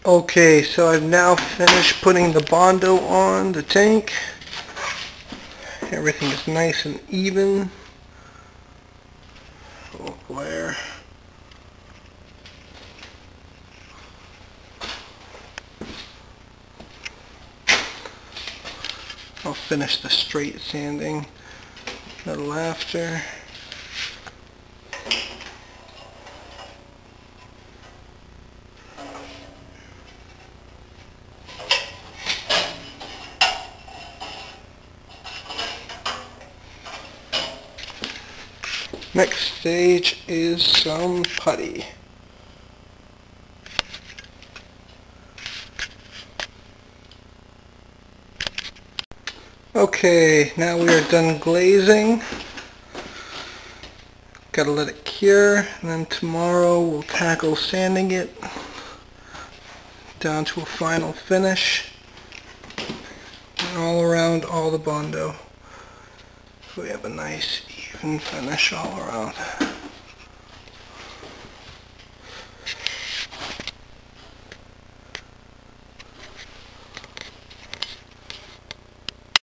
Okay, so I've now finished putting the Bondo on the tank. Everything is nice and even. A little glare. I'll finish the straight sanding a little after. Next stage is some putty. Okay, now we are done glazing. Gotta let it cure, and then tomorrow we'll tackle sanding it down to a final finish. And all around all the Bondo. So we have a nice even finish all around.